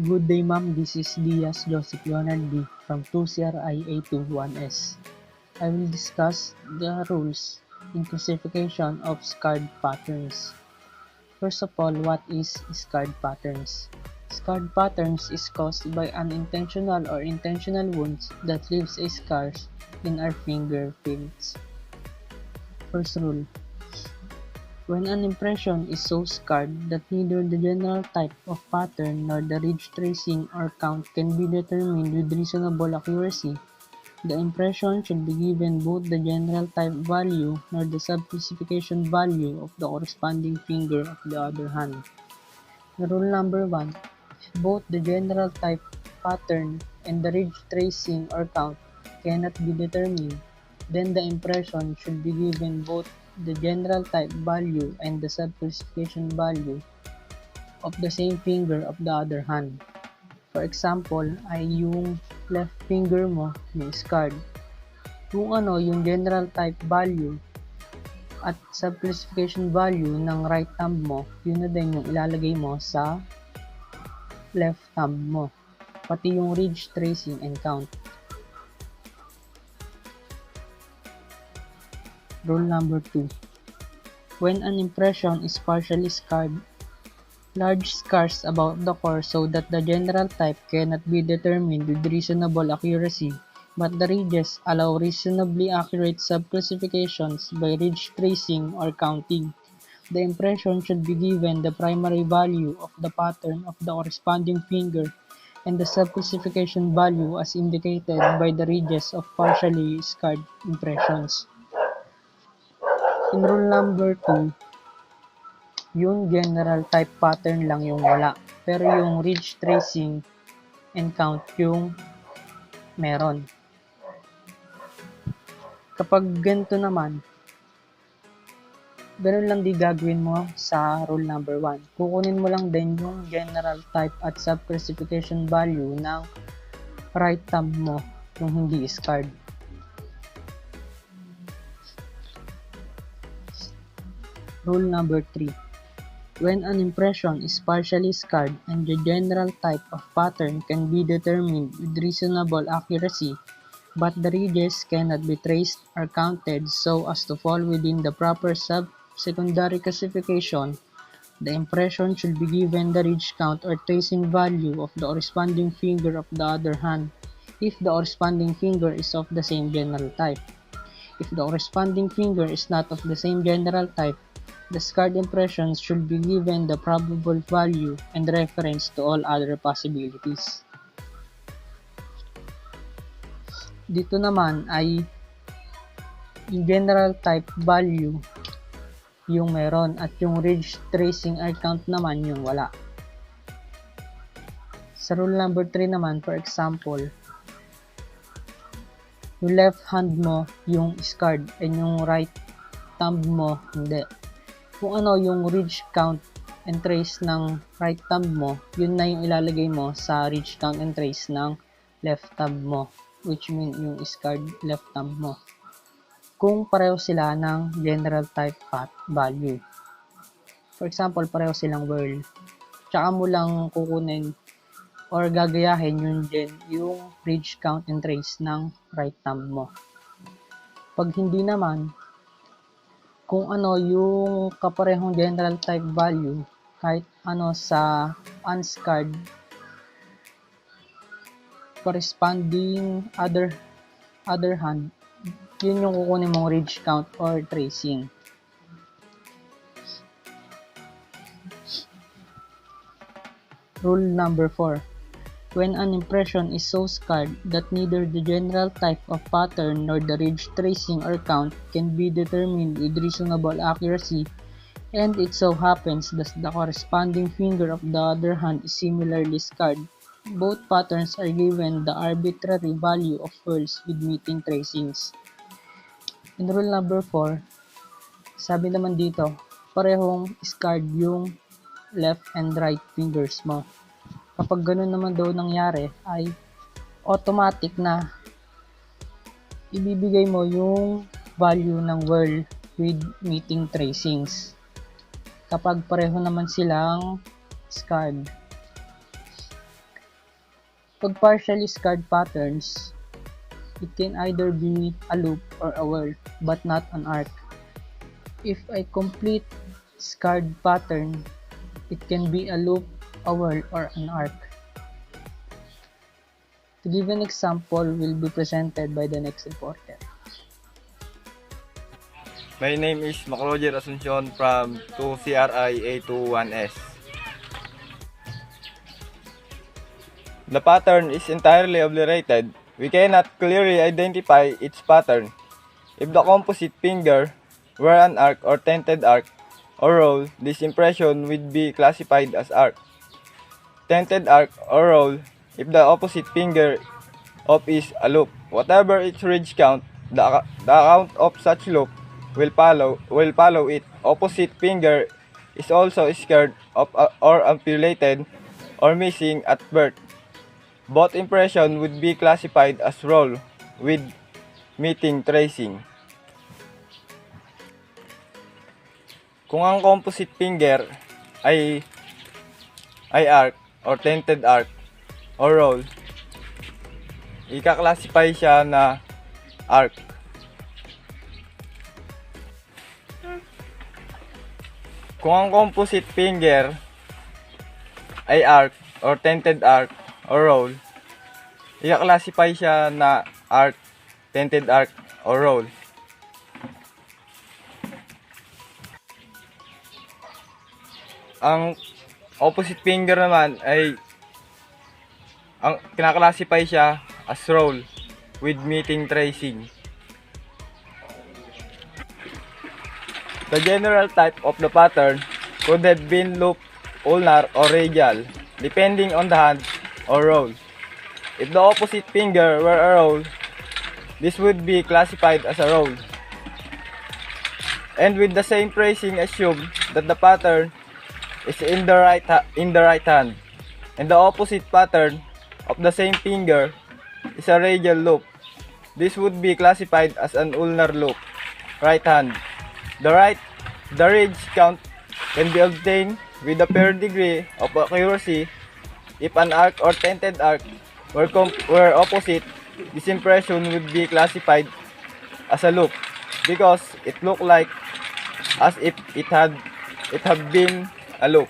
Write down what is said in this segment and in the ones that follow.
Good day, ma'am. This is Diaz Joseph Leonard B. from 2CRI-A2-1S. I will discuss the rules in classification of scarred patterns. First of all, what is scarred patterns? Scarred patterns is caused by unintentional or intentional wounds that leaves a scars in our fingerprints. First rule. When an impression is so scarred that neither the general type of pattern nor the ridge tracing or count can be determined with reasonable accuracy, the impression should be given both the general type value nor the sub-classification value of the corresponding finger of the other hand. Rule number 1. If both the general type pattern and the ridge tracing or count cannot be determined, then the impression should be given both the general type value and the sub-classification value of the same finger of the other hand. For example, ay yung left finger mo yung scarred. Kung ano yung general type value at sub-classification value ng right thumb mo, yun na din yung ilalagay mo sa left thumb mo. Pati yung ridge tracing and count. Rule number 2. When an impression is partially scarred, large scars about the core so that the general type cannot be determined with reasonable accuracy, but the ridges allow reasonably accurate sub-classifications by ridge tracing or counting. The impression should be given the primary value of the pattern of the corresponding finger and the sub-classification value as indicated by the ridges of partially scarred impressions. In rule number 2, yung general type pattern lang yung wala, pero yung ridge tracing and count yung meron. Kapag ganito naman, ganun lang di gagawin mo sa rule number 1. Kukunin mo lang din yung general type at sub-classification value ng right thumb mo kung hindi scarred. Rule number 3. When an impression is partially scarred and the general type of pattern can be determined with reasonable accuracy, but the ridges cannot be traced or counted so as to fall within the proper sub-secondary classification, the impression should be given the ridge count or tracing value of the corresponding finger of the other hand if the corresponding finger is of the same general type. If the corresponding finger is not of the same general type, the scarred impressions should be given the probable value and reference to all other possibilities. Dito naman ay yung general type value yung meron at yung ridge tracing or count naman yung wala. Sa rule number 3 naman, for example, yung left hand mo yung scarred and yung right thumb mo hindi. Kung ano yung ridge count and trace ng right thumb mo, yun na yung ilalagay mo sa ridge count and trace ng left thumb mo, which mean yung scarred left thumb mo. Kung pareho sila ng general type value. For example, pareho silang whirl. Tsaka mo lang kukunin or gagayahin yung ridge count and trace ng right thumb mo. Pag hindi naman, kung ano yung kaparehong general type value, kahit ano sa unscarred corresponding other hand, yun yung kukunin mong ridge count or tracing. Rule number 4. When an impression is so scarred that neither the general type of pattern nor the ridge tracing or count can be determined with reasonable accuracy, and it so happens that the corresponding finger of the other hand is similarly scarred, both patterns are given the arbitrary value of whirls with meeting tracings. In rule number 4, sabi naman dito, parehong scarred yung left and right fingers mo. Kapag ganun naman daw nangyari, ay automatic na ibibigay mo yung value ng whirl with meeting tracings. Kapag pareho naman silang scarred. Pag partially scarred patterns, it can either be a loop or a whirl, but not an arc. If a complete scarred pattern, it can be a loop, a whirl, or an arc. To give an example will be presented by the next reporter. My name is Macroger Asuncion from 2CRI-A2-1S. The pattern is entirely obliterated. We cannot clearly identify its pattern. If the composite finger were an arc or tented arc or roll, this impression would be classified as arc. Tented arc or roll if the opposite finger of is a loop. Whatever its ridge count, the count of such loop will follow it. Opposite finger is also scared of or amputated or missing at birth. Both impression would be classified as roll with meeting tracing. Kung ang composite finger ay arc or tented arc or roll, ika-classify siya na arc. Kung ang composite finger ay arc or tented arc or roll, ika-classify siya na arc, tented arc or roll. Ang opposite finger naman ay kinaklasify siya as roll with meeting tracing. The general type of the pattern could have been loop, ulnar, or radial, depending on the hand or roll. If the opposite finger were a roll, this would be classified as a roll. And with the same tracing, assume that the pattern is in the right hand, and the opposite pattern of the same finger is a radial loop. This would be classified as an ulnar loop, right hand. The ridge count can be obtained with a fair degree of accuracy if an arc or tented arc were opposite. This impression would be classified as a loop because it looked like as if it had been a loop.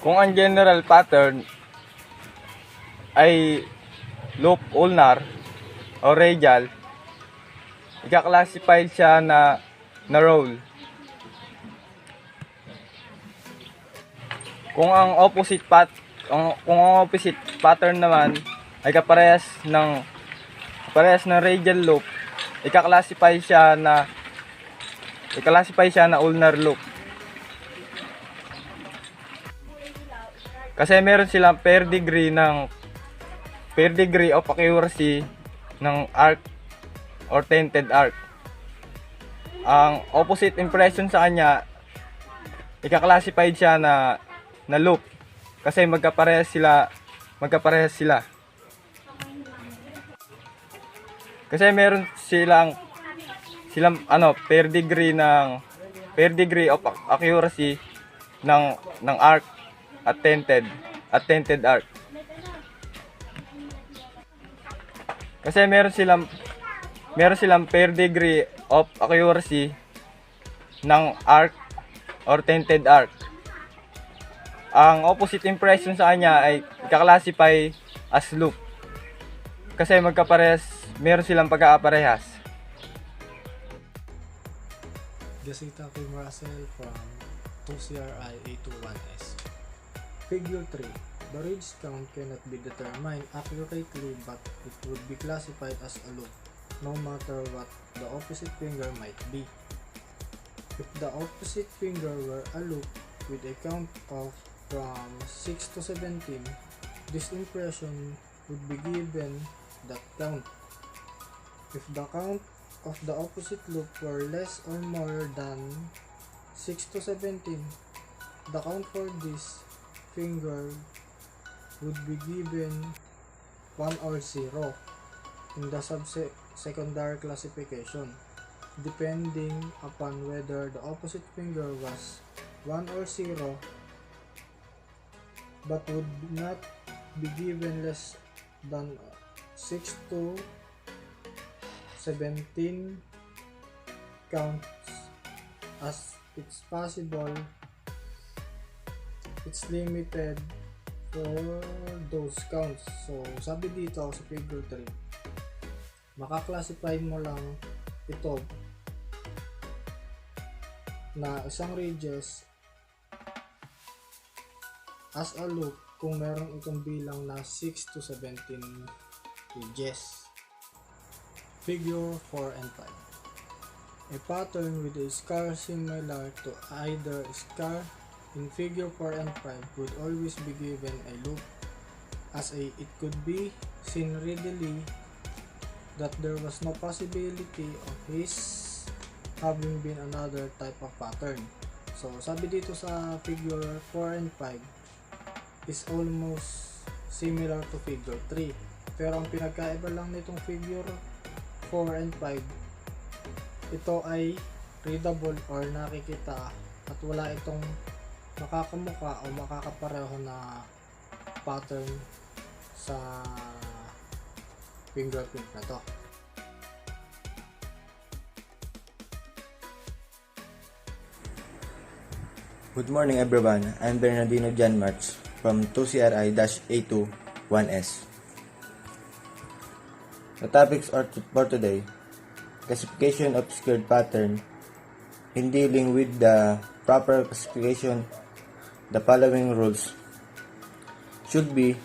Kung ang general pattern ay loop, ulnar, o radial, ika-classify siya na roll. Kung ang opposite pattern naman ay kaparehas ng radial loop, ika-classify siya na ulnar loop. Kasi meron silang fair degree of accuracy ng arc or tented arc. Ang opposite impression sa kanya, ika-classified siya na loop kasi magkaparehas sila. Kasi meron silang fair degree of accuracy ng arc at tented arc. Kasi meron silang fair degree of accuracy ng arc or tented arc. Ang opposite impression sa kanya ay ika-classify as loop. Kasi meron silang pagkakaparehas. Gasita kay Marcel from 2CRI-A2-1S. Figure 3. The ridge count cannot be determined accurately, but it would be classified as a loop, no matter what the opposite finger might be. If the opposite finger were a loop with a count of from 6 to 17, this impression would be given that count. If the count of the opposite loop were less or more than 6 to 17, the count for this finger would be given 1 or 0 in the secondary classification, depending upon whether the opposite finger was 1 or 0. but would not be given less than 6 to 17 counts, as it's possible it's limited for those counts. So sabi dito sa figure 3, makaklasify mo lang ito na isang radius as a loop kung meron itong bilang na 6 to 17 edges. Figure 4 and 5. A pattern with a scar similar to either scar in figure 4 and 5 would always be given a loop, as it could be seen readily that there was no possibility of his having been another type of pattern. So sabi dito sa figure 4 and 5 is almost similar to figure 3, pero ang pinagkaiba lang nitong figure 4 and 5, ito ay readable or nakikita at wala itong makakamuka o makakapareho na pattern sa fingerprint na to. Good morning everyone, I'm Bernardino Jan March from 2CRI-A2-1S. The topics are for today: classification of squared pattern. In dealing with the proper classification, the following rules should be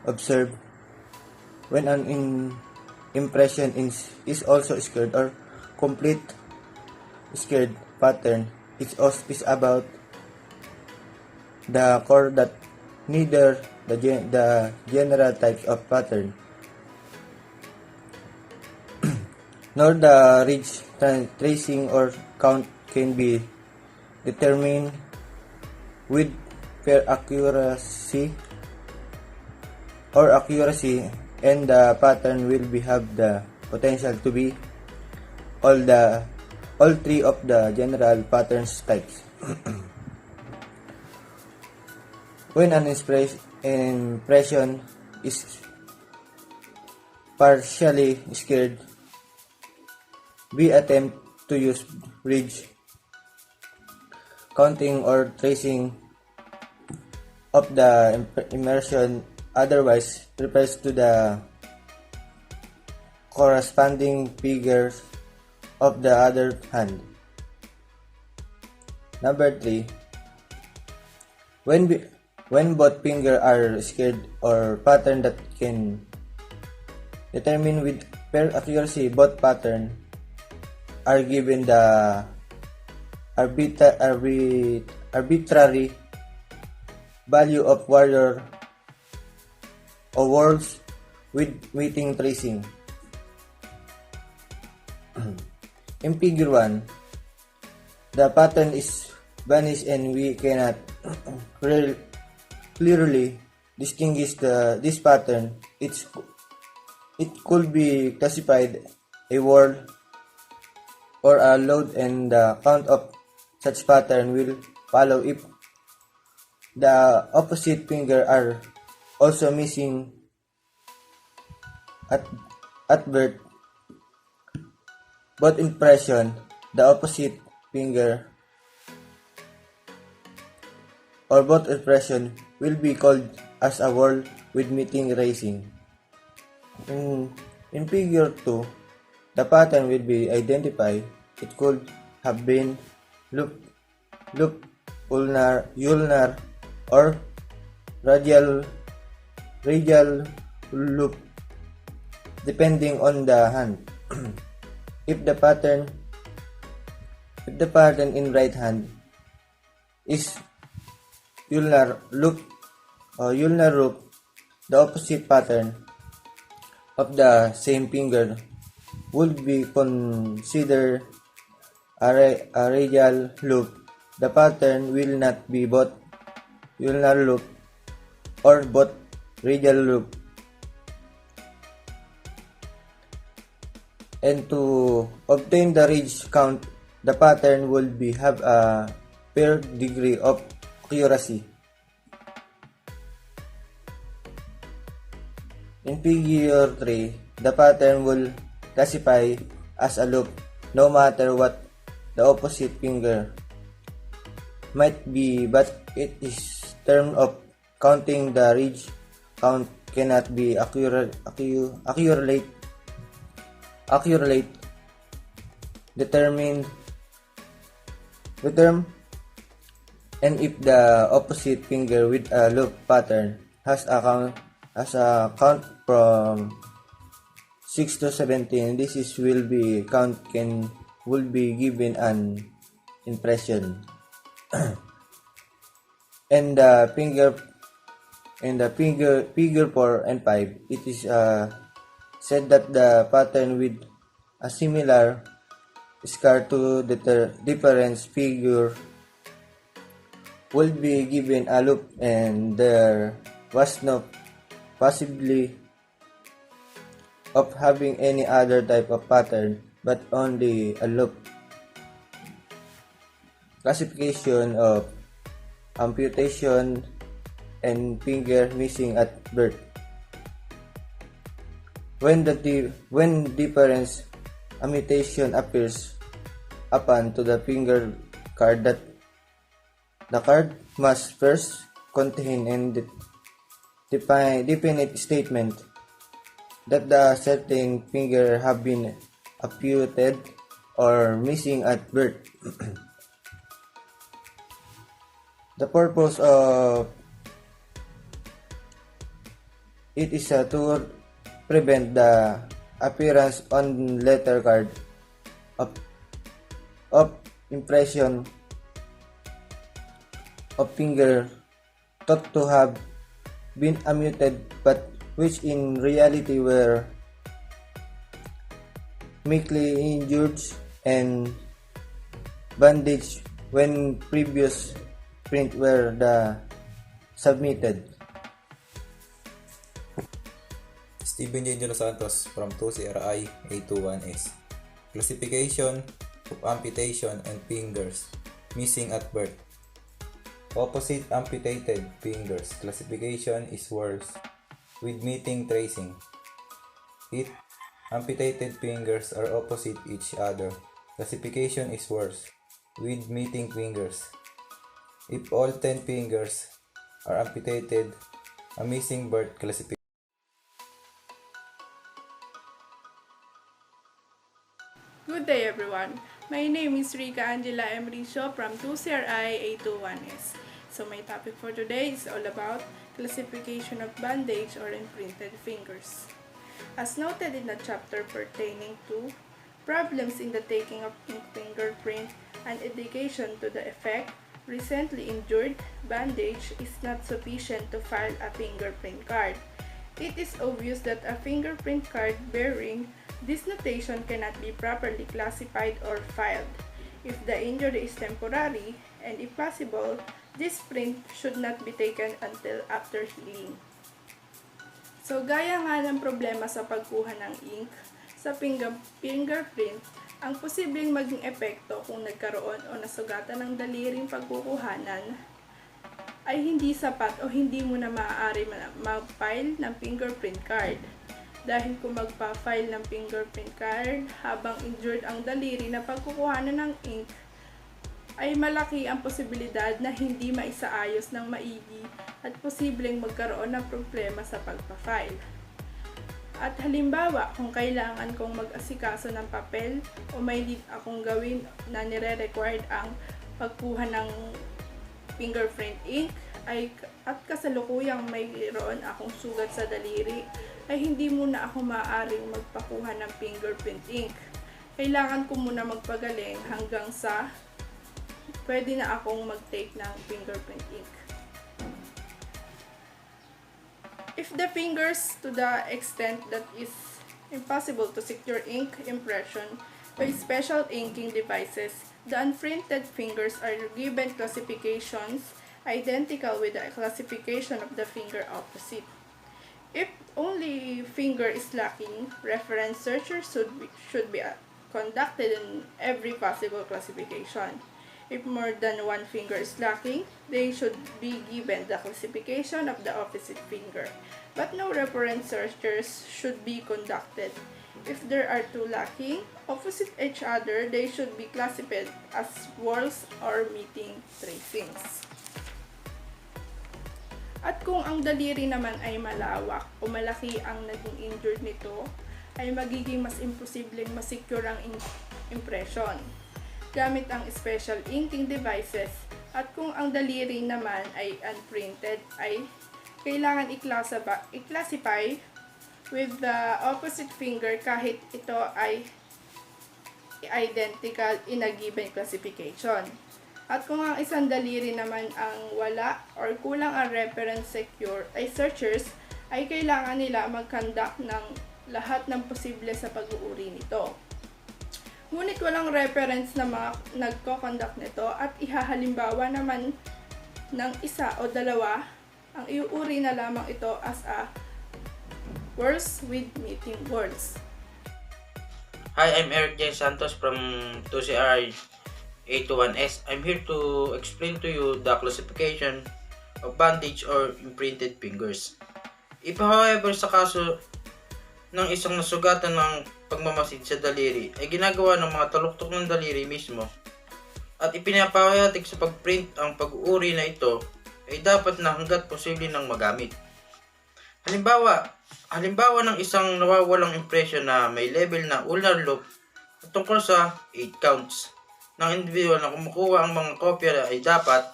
observed when an impression is also squared or complete squared pattern. It is about the core that neither the general types of pattern nor the ridge tracing or count can be determined with fair accuracy, and the pattern will have the potential to be all three of the general patterns types. When an impression is partially squared, we attempt to use ridge counting or tracing of the immersion, otherwise refers to the corresponding figures of the other hand. Number 3. When both fingers are squared or pattern that can determine with fair accuracy, both patterns are given the arbitrary value of warrior or worlds with weighting tracing. In figure 1, the pattern is vanished and we cannot clearly distinguish this pattern. It could be classified a world or a load, and the count of such pattern will follow if the opposite finger are also missing at birth. Both impression, the opposite finger or both impression will be called as a world with meeting racing. In figure 2, the pattern will be identified. It could have been loop, ulnar, or radial loop, depending on the hand. If the pattern in right hand is ulnar loop, the opposite pattern of the same finger would be considered a radial loop. The pattern will not be both ulnar loop or both radial loop. And to obtain the ridge count, the pattern will have a fair degree of accuracy. In figure 3, the pattern will classify as a loop no matter what the opposite finger might be, but it is term of counting. The ridge count cannot be accurately determined and if the opposite finger with a loop pattern has a count from 6 to 17, will be given an impression. and the figure 4 and 5, it is said that the pattern with a similar scar to the difference figure will be given a loop, and there was no possibility of having any other type of pattern but only a loop. Classification of amputation and finger missing at birth. When difference amputation appears upon to the finger card, that the card must first contain a definite statement that the certain finger have been amputated or missing at birth. The purpose of it is to prevent the appearance on letter card of impression of finger thought to have been amputated but which in reality were mildly injured and bandaged when previous print were submitted. Steven J. De Los Santos from 2CRI-A2-1S. Classification of amputation and fingers missing at birth. Opposite amputated fingers classification is worse with meeting tracing. If amputated fingers are opposite each other, classification is worse with meeting fingers. If all 10 fingers are amputated, a missing birth classification. Good day everyone. My name is Rica Angela Emricio from 2CRI-A2-1S. So my topic for today is all about classification of bandage or imprinted fingers. As noted in the chapter pertaining to problems in the taking of ink fingerprint and indication to the effect, recently injured bandage is not sufficient to file a fingerprint card. It is obvious that a fingerprint card bearing this notation cannot be properly classified or filed. If the injury is temporary, and if possible, this print should not be taken until after healing. So, gaya nga ng problema sa pagkuha ng ink sa fingerprint, ang posibleng maging epekto kung nagkaroon o nasugatan ng daliring pagkukuhanan ay hindi sapat o hindi mo na maaari mag-file ng fingerprint card. Dahil kung magpa-file ng fingerprint card habang injured ang daliri na pagkukuhanan ng ink, ay malaki ang posibilidad na hindi maisaayos ng maigi at posibleng magkaroon ng problema sa pagpa-file. At halimbawa, kung kailangan kong mag-asikaso ng papel o may need akong gawin na nire-required ang pagkuha ng fingerprint ink at kasalukuyang mayroon akong sugat sa daliri, ay hindi muna ako maaaring magpakuha ng fingerprint ink. Kailangan ko muna magpagaling hanggang sa pwede na akong mag-take ng fingerprint ink. If the fingers to the extent that is impossible to secure ink impression by special inking devices, the unprinted fingers are given classifications identical with the classification of the finger opposite. If only finger is lacking, reference searches should be conducted in every possible classification. If more than one finger is lacking, they should be given the classification of the opposite finger. But no reference searches should be conducted. If there are two lacking, opposite each other, they should be classified as whorls or meeting tracings. At kung ang daliri naman ay malawak o malaki ang naging injured nito, ay magiging mas imposibleng masecure ang impression gamit ang special inking devices. At kung ang daliri naman ay unprinted, ay kailangan i-classify with the opposite finger kahit ito ay identical in a given classification. At kung ang isang daliri naman ang wala or kulang ang reference searchers, ay kailangan nila mag-conduct ng lahat ng posible sa pag-uuri nito. Ngunit walang reference na nagko-conduct nito at ihahalimbawa naman ng isa o dalawa, ang iuuri na lamang ito as a whorls with meeting whorls. Hi, I'm Eric J. Santos from 2CRI-A2-1S. I'm here to explain to you the classification of bandage or imprinted fingers. If however sa kaso ng isang nasugatan ng pagmamasid sa daliri ay ginagawa ng mga taluktok ng daliri mismo at ipinapahayatik sa pagprint ang pag-uuri na ito, ay dapat na hanggat posible nang magamit. Halimbawa ng isang nawawalang impression na may level na ulnar loop at tungkol sa 8 counts ng individual na kumukuha ang mga kopya ay dapat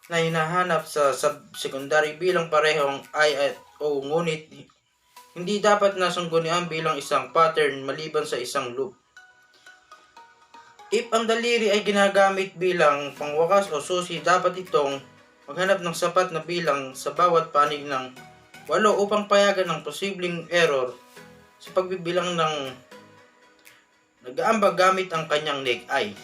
na hinahanap sa subsecondary bilang parehong I at O, ngunit hindi dapat na sanggunian bilang isang pattern maliban sa isang loop. If ang daliri ay ginagamit bilang pangwakas o susi, dapat itong maghanap ng sapat na bilang sa bawat panig ng 8 upang payagan ng posibleng error sa pagbibilang ng nag-aambag gamit ang kanyang neck eye.